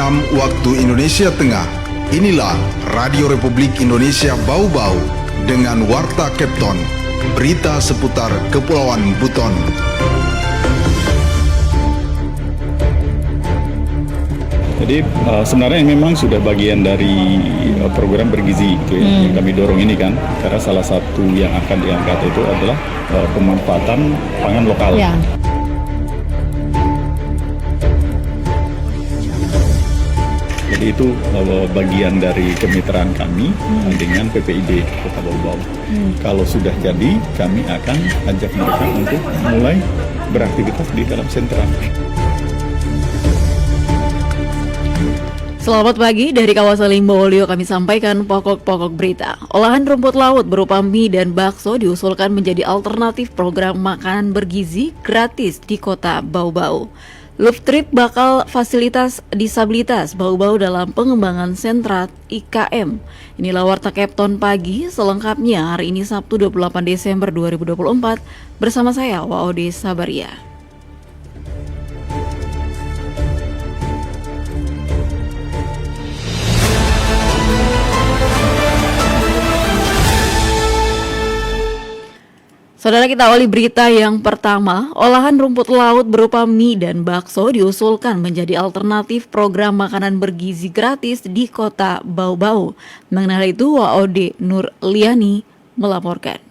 6 waktu Indonesia Tengah. Inilah Radio Republik Indonesia Bau-Bau dengan Warta Kepton, berita seputar Kepulauan Buton. Jadi sebenarnya memang sudah bagian dari program bergizi itu ya, yang kami dorong ini kan, karena salah satu yang akan diangkat itu adalah pemanfaatan pangan lokal. Ya. Jadi itu bagian dari kemitraan kami dengan PPID Kota Bau-Bau. Kalau sudah jadi, kami akan ajak mereka untuk mulai beraktivitas di dalam sentra. Selamat pagi, dari kawasan Limbowolio kami sampaikan pokok-pokok berita. Olahan rumput laut berupa mie dan bakso diusulkan menjadi alternatif program makanan bergizi gratis di Kota Bau-Bau. Luftrip bakal fasilitas disabilitas Bau-Bau dalam pengembangan sentra IKM. Inilah Warta Kepton pagi, selengkapnya hari ini Sabtu 28 Desember 2024 bersama saya Waode Sabaria. Saudara, kita awali berita yang pertama. Olahan rumput laut berupa mie dan bakso diusulkan menjadi alternatif program makanan bergizi gratis di Kota Bau-Bau. Mengenai hal itu, Waode Nur Liani melaporkan.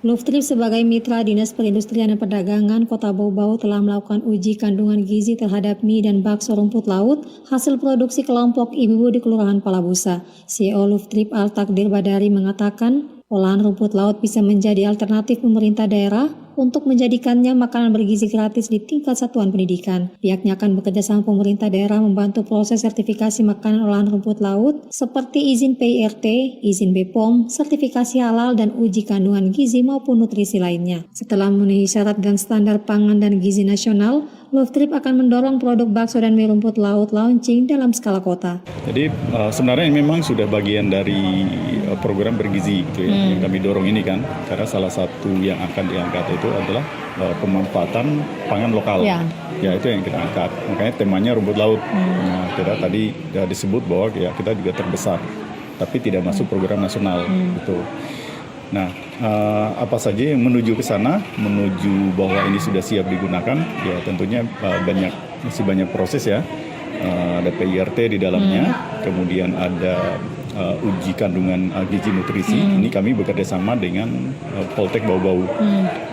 Luftrip sebagai mitra Dinas Perindustrian dan Perdagangan Kota Bau-Bau telah melakukan uji kandungan gizi terhadap mie dan bakso rumput laut hasil produksi kelompok ibu-ibu di Kelurahan Palabusa. CEO Luftrip Al-Takdir Badari mengatakan, olahan rumput laut bisa menjadi alternatif pemerintah daerah untuk menjadikannya makanan bergizi gratis di tingkat satuan pendidikan. Pihaknya akan bekerja sama pemerintah daerah membantu proses sertifikasi makanan olahan rumput laut seperti izin PIRT, izin BPOM, sertifikasi halal dan uji kandungan gizi maupun nutrisi lainnya. Setelah memenuhi syarat dan standar pangan dan gizi nasional, Luftrip akan mendorong produk bakso dan mie rumput laut launching dalam skala kota. Jadi sebenarnya memang sudah bagian dari program bergizi itu ya, yang kami dorong ini kan, karena salah satu yang akan diangkat itu adalah pemanfaatan pangan lokal. Ya, itu yang kita angkat. Makanya temanya rumput laut. Nah, kita tadi disebut bahwa ya kita juga terbesar, tapi tidak masuk program nasional gitu. Nah, apa saja yang menuju ke sana, menuju bahwa ini sudah siap digunakan, ya tentunya masih banyak proses ya. Ada PIRT di dalamnya, kemudian ada uji kandungan gizi nutrisi. Ini kami bekerja sama dengan Poltek Bau-Bau.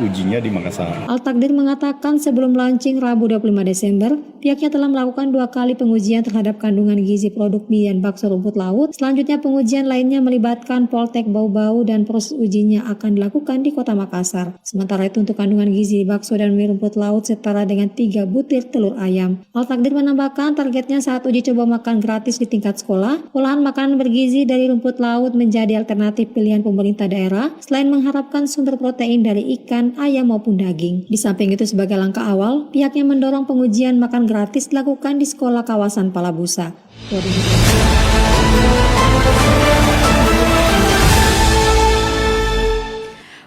Ujinya di Makassar. Al-Takdir mengatakan sebelum launching Rabu 25 Desember, pihaknya telah melakukan 2 kali pengujian terhadap kandungan gizi produk mie dan bakso rumput laut. Selanjutnya pengujian lainnya melibatkan Poltek Bau-Bau dan proses ujinya akan dilakukan di Kota Makassar. Sementara itu untuk kandungan gizi bakso dan mie rumput laut setara dengan 3 butir telur ayam. Al-Takdir menambahkan targetnya saat uji coba makan gratis di tingkat sekolah, olahan makanan bergizi dari rumput laut menjadi alternatif pilihan pemerintah daerah selain mengharapkan sumber protein dari ikan, ayam maupun daging. Di samping itu sebagai langkah awal, pihaknya mendorong pengujian makan gratis dilakukan di sekolah kawasan Palabusa.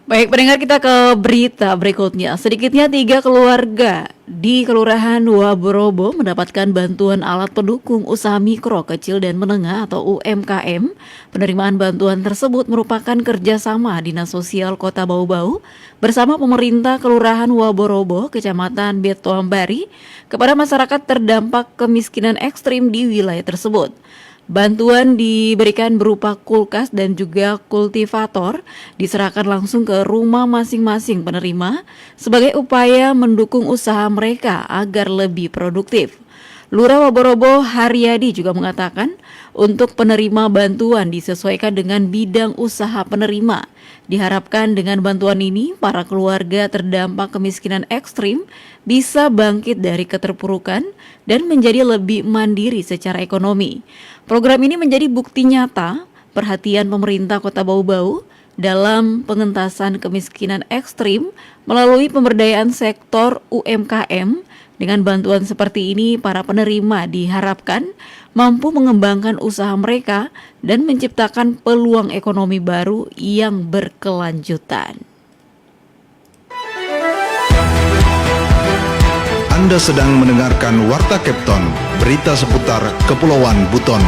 Baik, pendengar, kita ke berita berikutnya. Sedikitnya 3 keluarga di Kelurahan Waborobo mendapatkan bantuan alat pendukung usaha mikro, kecil, dan menengah atau UMKM. Penerimaan bantuan tersebut merupakan kerjasama Dinas Sosial Kota Bau-Bau bersama pemerintah Kelurahan Waborobo, Kecamatan Betoambari, kepada masyarakat terdampak kemiskinan ekstrim di wilayah tersebut. Bantuan diberikan berupa kulkas dan juga kultivator, diserahkan langsung ke rumah masing-masing penerima sebagai upaya mendukung usaha mereka agar lebih produktif. Lurah Waborobo Haryadi juga mengatakan untuk penerima bantuan disesuaikan dengan bidang usaha penerima. Diharapkan dengan bantuan ini, para keluarga terdampak kemiskinan ekstrim bisa bangkit dari keterpurukan dan menjadi lebih mandiri secara ekonomi. Program ini menjadi bukti nyata perhatian pemerintah Kota Bau-Bau dalam pengentasan kemiskinan ekstrim melalui pemberdayaan sektor UMKM. Dengan bantuan seperti ini, para penerima diharapkan mampu mengembangkan usaha mereka dan menciptakan peluang ekonomi baru yang berkelanjutan. Anda sedang mendengarkan Warta Kepton, berita seputar Kepulauan Buton.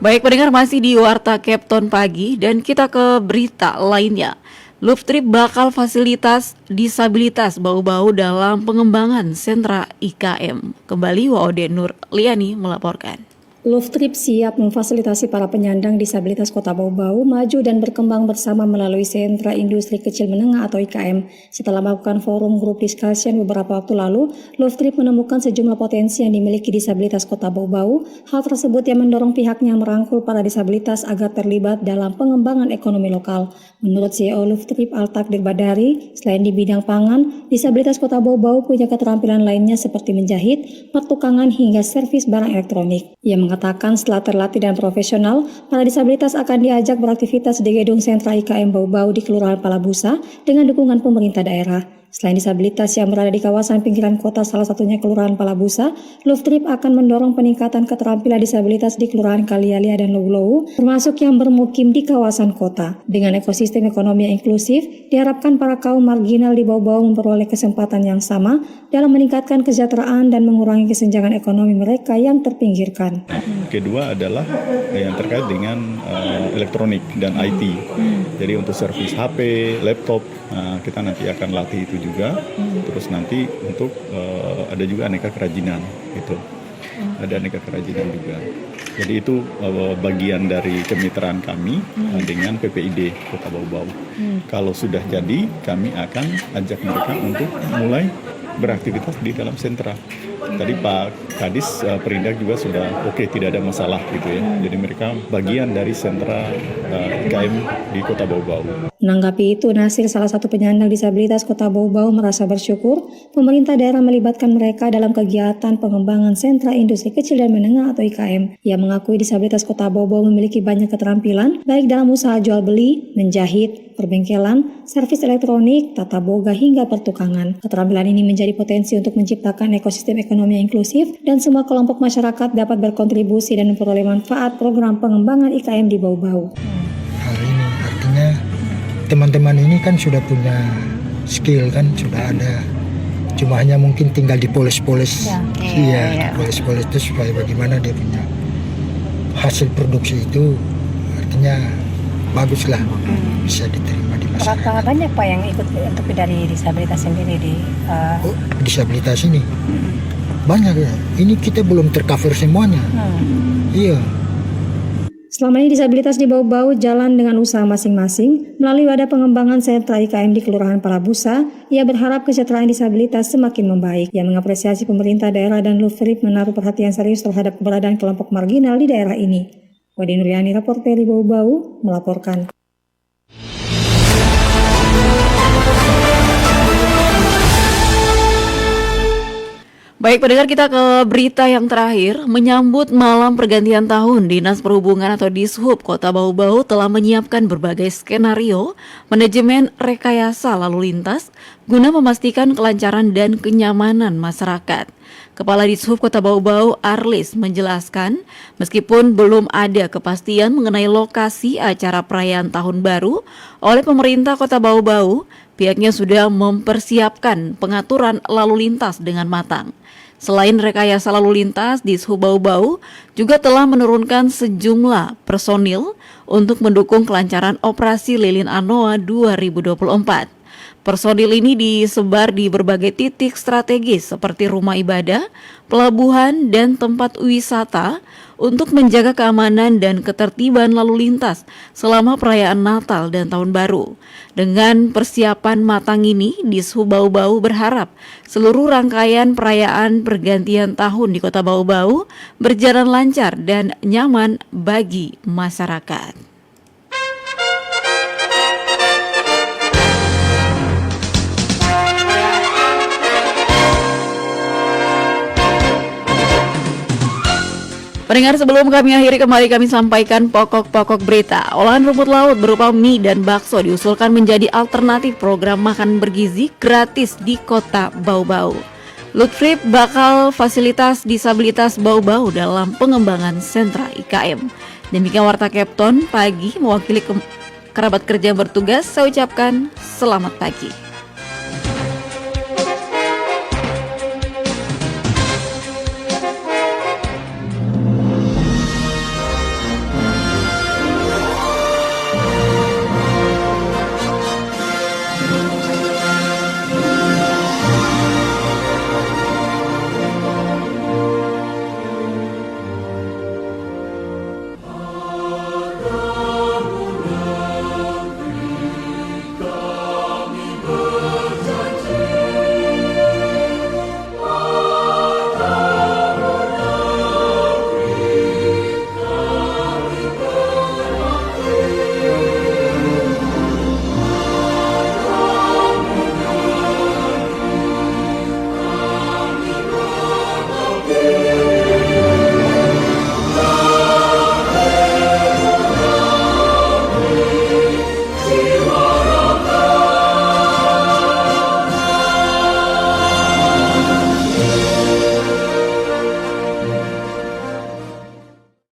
Baik pendengar, masih di Warta Kepton pagi dan kita ke berita lainnya. Luftrip bakal fasilitas disabilitas Bau-Bau dalam pengembangan sentra IKM. Kembali Waode Nur Liani melaporkan. Luftrip siap memfasilitasi para penyandang disabilitas Kota Bau-Bau maju dan berkembang bersama melalui Sentra Industri Kecil Menengah atau IKM. Setelah melakukan forum group discussion beberapa waktu lalu, Luftrip menemukan sejumlah potensi yang dimiliki disabilitas Kota Bau-Bau. Hal tersebut yang mendorong pihaknya merangkul para disabilitas agar terlibat dalam pengembangan ekonomi lokal. Menurut CEO Luftrip Al-Takdir Badari, selain di bidang pangan, disabilitas Kota Bau-Bau punya keterampilan lainnya seperti menjahit, pertukangan hingga servis barang elektronik. Ia mengatakan setelah terlatih dan profesional, para disabilitas akan diajak beraktivitas di gedung sentra IKM Bau-Bau di Kelurahan Palabusa dengan dukungan pemerintah daerah. Selain disabilitas yang berada di kawasan pinggiran kota, salah satunya Kelurahan Palabusa, Luftrip akan mendorong peningkatan keterampilan disabilitas di Kelurahan Kalialia dan Lou-Lou, termasuk yang bermukim di kawasan kota. Dengan ekosistem ekonomi yang inklusif, diharapkan para kaum marginal di Bau-Bau memperoleh kesempatan yang sama dalam meningkatkan kesejahteraan dan mengurangi kesenjangan ekonomi mereka yang terpinggirkan. Kedua adalah yang terkait dengan elektronik dan IT. Jadi untuk servis HP, laptop, kita nanti akan latih itu juga. Terus nanti untuk ada juga aneka kerajinan gitu. Ada aneka kerajinan juga. Jadi itu bagian dari kemitraan kami dengan PPID Kota Bau-Bau. Kalau sudah jadi, kami akan ajak mereka untuk mulai beraktivitas di dalam sentra. Tadi Pak Kadis Perindak juga sudah oke, tidak ada masalah gitu ya. Jadi mereka bagian dari sentra IKM di Kota Bau-Bau. Menanggapi itu, Nasir, salah satu penyandang disabilitas Kota Bau-Bau, merasa bersyukur pemerintah daerah melibatkan mereka dalam kegiatan pengembangan sentra industri kecil dan menengah atau IKM. Ia mengakui disabilitas Kota Bau-Bau memiliki banyak keterampilan, baik dalam usaha jual beli, menjahit, perbengkelan, servis elektronik, tata boga hingga pertukangan. Keterampilan ini menjadi potensi untuk menciptakan ekosistem ekonomi yang inklusif dan semua kelompok masyarakat dapat berkontribusi dan memperoleh manfaat program pengembangan IKM di Bau-Bau. Hal ini artinya teman-teman ini kan sudah punya skill kan, sudah ada. Cuma hanya mungkin tinggal dipoles-poles. Dipoles-poles itu supaya bagaimana dia punya hasil produksi itu artinya bagus lah, bisa diterima di masyarakat. Berapa banyak Pak yang ikut untuk dari disabilitas sendiri di disabilitas ini? Banyak ya. Ini kita belum tercover semuanya. Iya. Selama ini disabilitas di Bau-Bau jalan dengan usaha masing-masing. Melalui wadah pengembangan sentra IKM di Kelurahan Palabusa, ia berharap kesejahteraan disabilitas semakin membaik. Ia mengapresiasi pemerintah daerah dan Luftrip menaruh perhatian serius terhadap keberadaan kelompok marginal di daerah ini. Wadi Nuriani, reporter di Bau-Bau, melaporkan. Baik pendengar, kita ke berita yang terakhir. Menyambut malam pergantian tahun, Dinas Perhubungan atau Dishub Kota Bau-Bau telah menyiapkan berbagai skenario manajemen rekayasa lalu lintas guna memastikan kelancaran dan kenyamanan masyarakat. Kepala Dishub Kota Bau-Bau Arlis menjelaskan, meskipun belum ada kepastian mengenai lokasi acara perayaan Tahun Baru oleh pemerintah Kota Bau-Bau, pihaknya sudah mempersiapkan pengaturan lalu lintas dengan matang. Selain rekayasa lalu lintas, Dishub Bau-Bau juga telah menurunkan sejumlah personil untuk mendukung kelancaran operasi Lilin Anoa 2024. Personil ini disebar di berbagai titik strategis seperti rumah ibadah, pelabuhan, dan tempat wisata untuk menjaga keamanan dan ketertiban lalu lintas selama perayaan Natal dan Tahun Baru. Dengan persiapan matang ini, Dishub Bau-Bau berharap seluruh rangkaian perayaan pergantian tahun di Kota Bau-Bau berjalan lancar dan nyaman bagi masyarakat. Pendengar, sebelum kami akhiri, kami sampaikan pokok-pokok berita. Olahan rumput laut berupa mie dan bakso diusulkan menjadi alternatif program makan bergizi gratis di Kota Bau-Bau. Luftrip bakal fasilitas disabilitas Bau-Bau dalam pengembangan sentra IKM. Demikian Warta Kepton pagi, mewakili kerabat kerja yang bertugas, saya ucapkan selamat pagi.